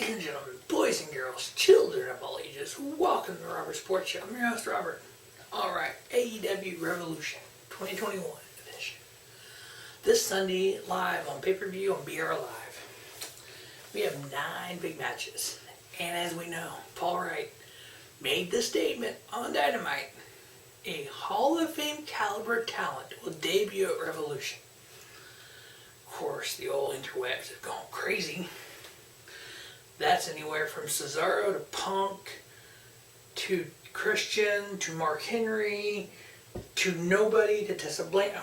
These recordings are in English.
Ladies and gentlemen, boys and girls, children of all ages, welcome to the Robert Sports Show. I'm your host, Robert. Alright, AEW Revolution 2021 edition. This Sunday, live on pay-per-view on BR Live. We have 9 big matches. And as we know, Paul Wright made the statement on Dynamite, a Hall of Fame caliber talent will debut at Revolution. Of course, the old interwebs have gone crazy. That's anywhere from Cesaro to Punk, to Christian, to Mark Henry, to nobody, to Tessa Blanchard.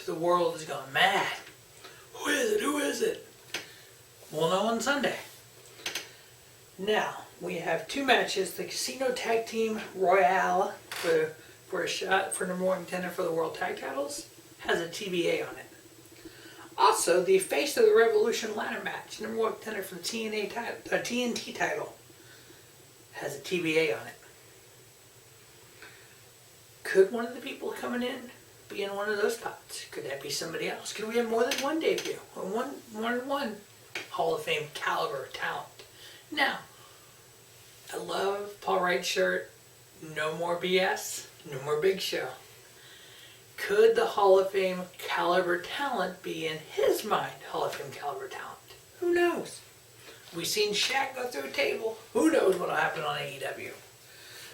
The world has gone mad. Who is it? Who is it? We'll know on Sunday. Now, we have 2 matches. The Casino Tag Team Royale for a shot for number 1 contender for the World Tag Titles has a TBA on it. Also, the Face of the Revolution ladder match, number 1 contender for the TNT title, has a TBA on it. Could one of the people coming in be in one of those spots? Could that be somebody else? Could we have more than one debut? Or one Hall of Fame caliber talent? Now, I love Paul Wright's shirt. No more BS. No more Big Show. Could the Hall of Fame caliber talent be, in his mind, Hall of Fame caliber talent? Who knows? We've seen Shaq go through a table. Who knows what will happen on AEW?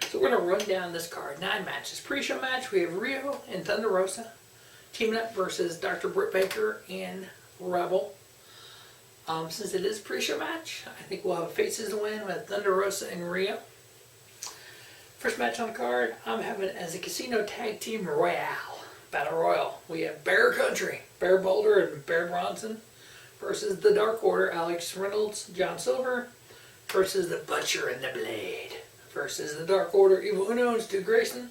So we're going to run down this card. 9 matches. Pre-show match, we have Riho and Thunder Rosa teaming up versus Dr. Britt Baker and Rebel. Since it is a pre-show match, I think we'll have faces to win with Thunder Rosa and Riho. First match on the card, I'm having it as a Casino Tag Team Royale. Battle Royal. We have Bear Country, Bear Boulder and Bear Bronson versus the Dark Order, Alex Reynolds, John Silver versus the Butcher and the Blade versus the Dark Order, Evil Uno and Stu Grayson.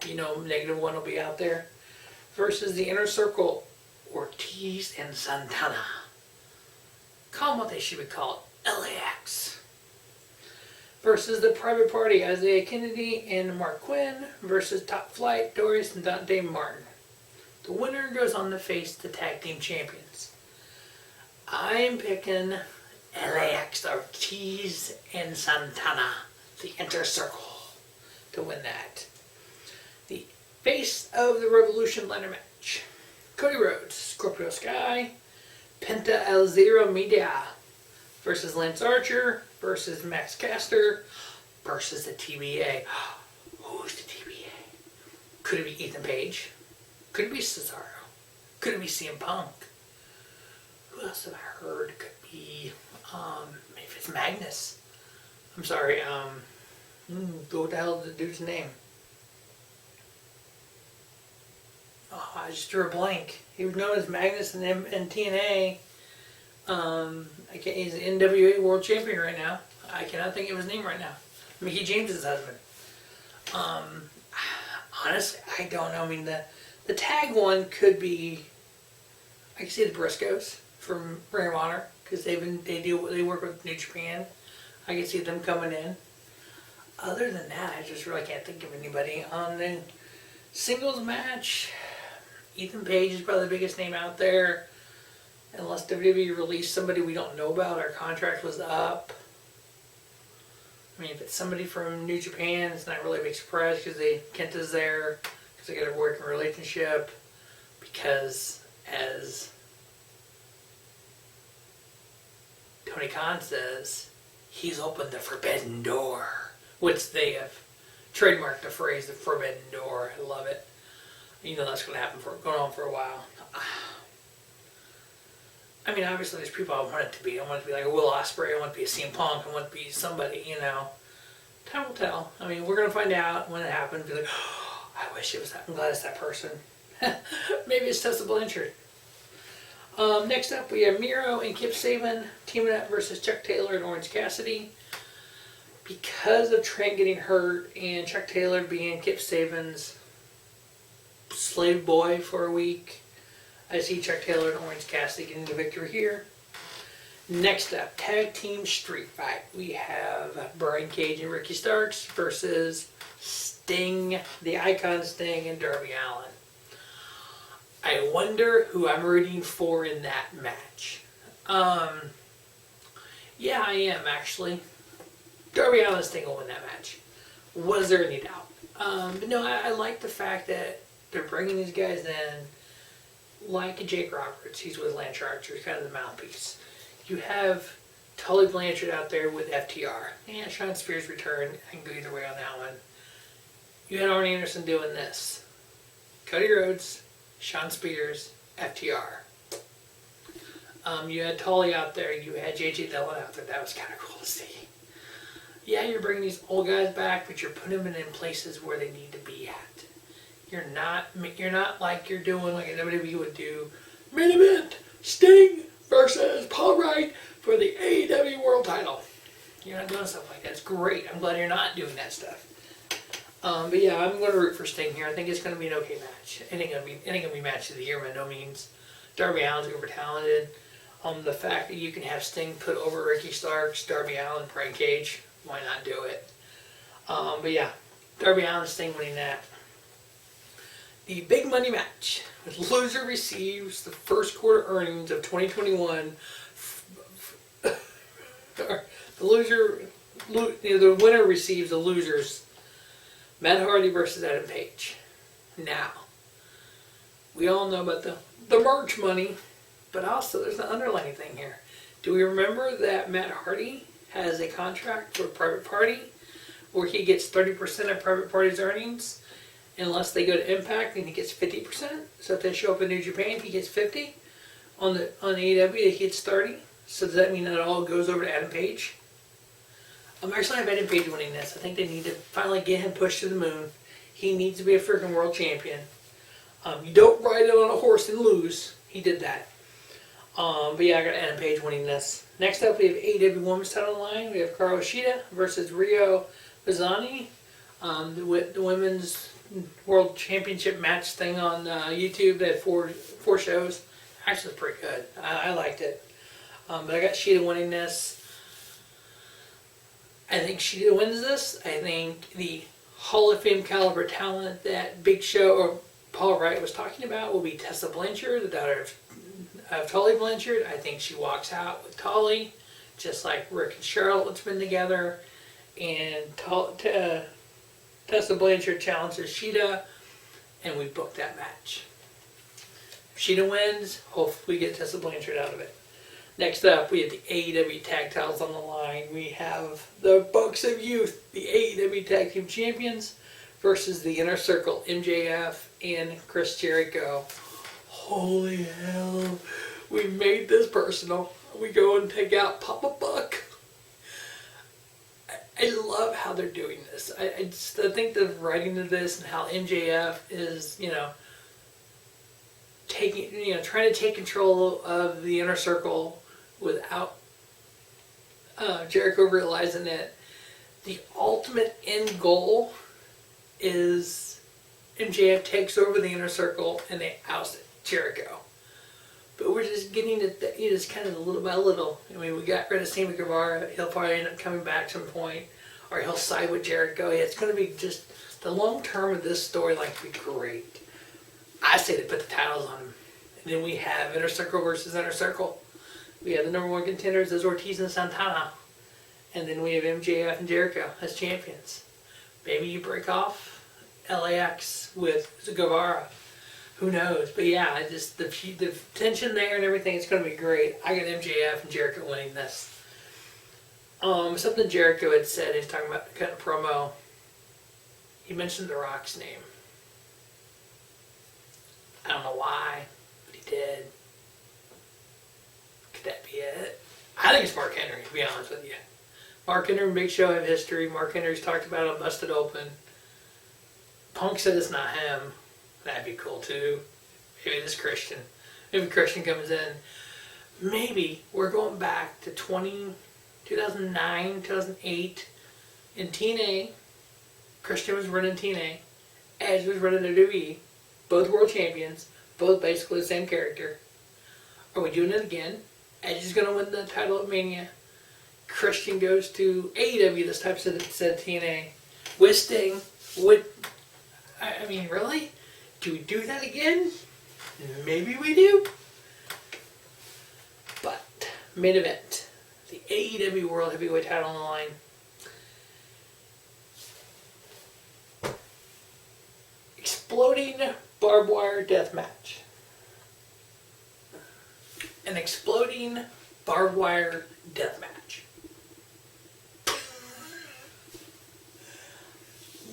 You know, -1 will be out there. Versus the Inner Circle, Ortiz and Santana. Call them what they should be called, LAX. Versus the Private Party, Isaiah Kennedy and Mark Quinn versus Top Flight, Doris and Dante Martin. The winner goes on to face the Tag Team Champions. I'm picking LAX, Ortiz and Santana, the Inner Circle, to win that. The Face of the Revolution ladder match. Cody Rhodes, Scorpio Sky, Penta El Zero Media versus Lance Archer versus Max Caster versus the TBA. Who's the TBA? Could it be Ethan Page? Could it be Cesaro? Could it be CM Punk? Who else have I heard? Could be, maybe it's Magnus. I'm sorry, what the hell is the dude's name? Oh, I just drew a blank. He was known as Magnus in TNA. He's an NWA World Champion right now. I cannot think of his name right now. Mickey James' husband. Honestly, I don't know. I mean, the tag one could be. I can see the Briscoes from Ring of Honor because they work with New Japan. I can see them coming in. Other than that, I just really can't think of anybody. On the singles match, Ethan Page is probably the biggest name out there. Unless WWE released somebody we don't know about, our contract was up. I mean, if it's somebody from New Japan, it's not really a big surprise because Kenta's there, because they got a working relationship. Because, as Tony Khan says, he's opened the forbidden door, which they have trademarked the phrase, the forbidden door. I love it. You know that's going to happen going on for a while. I mean, obviously, there's people I want it to be. I want it to be like a Will Ospreay. I want it to be a CM Punk. I want it to be somebody, you know. Time will tell. I mean, we're going to find out when it happens. Be like, oh, I wish it was that. I'm glad it's that person. Maybe it's Tessa Blanchard. Next up, we have Miro and Kip Sabin teaming up versus Chuck Taylor and Orange Cassidy. Because of Trent getting hurt and Chuck Taylor being Kip Sabin's slave boy for a week, I see Chuck Taylor and Orange Cassidy getting the victory here. Next up, Tag Team Street Fight. We have Brian Cage and Ricky Starks versus Sting, the Icon Sting, and Darby Allin. I wonder who I'm rooting for in that match. Yeah, I am actually. Darby Allin and Sting will win that match. Was there any doubt? But no, I like the fact that they're bringing these guys in, like Jake Roberts. He's with Blanchard, he's kind of the mouthpiece. You have Tully Blanchard out there with FTR. Yeah, Sean Spears returned. I can go either way on that one. You had Arn Anderson doing this. Cody Rhodes, Sean Spears, FTR. You had Tully out there. You had JJ Dillon out there. That was kind of cool to see. Yeah, you're bringing these old guys back, but you're putting them in places where they need to be at. You're not like you're doing like a WWE would do. Main event, Sting versus Paul Wright for the AEW World Title. You're not doing stuff like that. It's great. I'm glad you're not doing that stuff. But yeah, I'm going to root for Sting here. I think it's going to be an okay match. It ain't going to be match of the year by no means. Darby Allin's over talented. The fact that you can have Sting put over Ricky Starks, Darby Allin, Brian Cage. Why not do it? But yeah, Darby Allin and Sting winning that. The big money match. The loser receives the first quarter earnings of 2021. The winner receives the losers. Matt Hardy versus Adam Page. Now, we all know about the merch money, but also there's an underlying thing here. Do we remember that Matt Hardy has a contract for Private Party where he gets 30% of Private Party's earnings unless they go to Impact, and he gets 50%. So if they show up in New Japan, he gets 50%. On AEW, he gets 30%. So does that mean that it all goes over to Adam Page? I'm actually have Adam Page winning this. I think they need to finally get him pushed to the moon. He needs to be a freaking world champion. You don't ride it on a horse and lose. He did that. But yeah, I got Adam Page winning this. Next up, we have AEW Women's title line. We have HIkaru Shida versus Riho Mizunami. The Women's World Championship match thing on YouTube. They had four shows. Actually, it's pretty good. I liked it. But I got Shida winning this. I think Shida wins this. I think the Hall of Fame caliber talent that Big Show or Paul Wright was talking about will be Tessa Blanchard, the daughter of Tully Blanchard. I think she walks out with Tully, just like Rick and Charlotte's been together. And Tessa Blanchard challenges Shida, and we book that match. If Shida wins, hopefully we get Tessa Blanchard out of it. Next up, we have the AEW Tag Titles on the line. We have the Bucks of Youth, the AEW Tag Team Champions, versus the Inner Circle, MJF and Chris Jericho. Holy hell, we made this personal. We go and take out Papa Buck. I love how they're doing this. I think the writing of this and how MJF is, trying to take control of the Inner Circle without Jericho realizing it. The ultimate end goal is MJF takes over the Inner Circle and they oust Jericho. But we're just getting it, just kind of little by little. I mean, we got rid of Sammy Guevara. He'll probably end up coming back some point. Or he'll side with Jericho. Yeah, it's going to be just, the long term of this storyline could be great. I say they put the titles on him. And then we have Inner Circle versus Inner Circle. We have the number one contenders as Ortiz and Santana. And then we have MJF and Jericho as champions. Maybe you break off LAX with Guevara. Who knows? But yeah, just the tension there and everything, it's going to be great. I got MJF and Jericho winning this. Something Jericho had said, he was talking about the kind of promo. He mentioned The Rock's name. I don't know why, but he did. Could that be it? I think it's Mark Henry, to be honest with you. Mark Henry and Big Show have history. Mark Henry's talked about it on Busted Open. Punk said it's not him. That'd be cool too. Maybe it's Christian. Maybe Christian comes in. Maybe we're going back to 2009, 2008 in TNA. Christian was running TNA. Edge was running WWE. Both world champions. Both basically the same character. Are we doing it again? Edge is going to win the title at Mania. Christian goes to AEW this time instead of TNA. With Sting. I mean, really? Do we do that again? Maybe we do. But, main event. The the AEW World Heavyweight title on the line. Exploding barbed wire death match. An exploding barbed wire death match.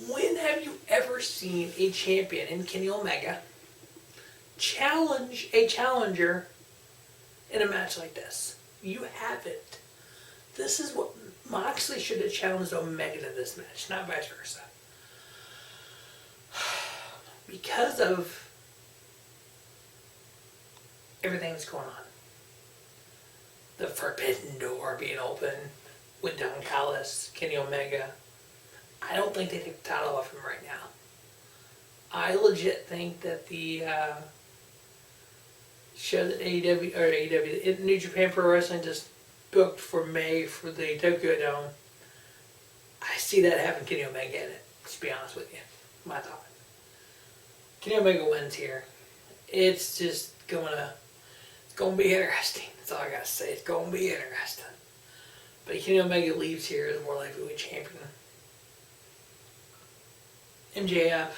When have you ever seen a champion in Kenny Omega challenge a challenger in a match like this? You haven't. This is what Moxley should have challenged Omega to this match, not vice versa. Because of everything that's going on. The forbidden door being open with Don Callis, Kenny Omega. I don't think they take the title off him right now. I legit think that the show that AEW, New Japan Pro Wrestling just booked for May for the Tokyo Dome, I see that having Kenny Omega in it, to be honest with you. My thought. Kenny Omega wins here. It's just gonna be interesting. That's all I gotta say. It's gonna be interesting. But Kenny Omega leaves here as World Heavyweight Champion. MJF,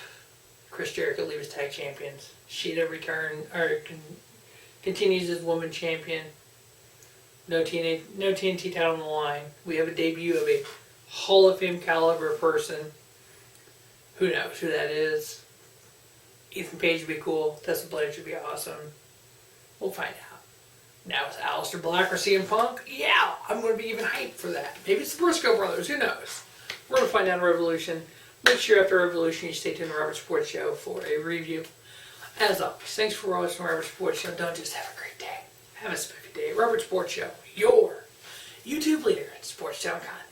Chris Jericho leave as tag champions. Shida continues as woman champion. No TNT title on the line. We have a debut of a Hall of Fame caliber person. Who knows who that is? Ethan Page would be cool. Tessa Blanchard would be awesome. We'll find out. Now is Aleister Black or CM Punk? Yeah, I'm going to be even hyped for that. Maybe it's the Briscoe brothers. Who knows? We're going to find out on Revolution. Make sure after Revolution you stay tuned to Robert Sports Show for a review. As always, thanks for watching Robert Sports Show. Don't just have a great day. Have a spiffy day. Robert Sports Show, your YouTube leader in sports town content.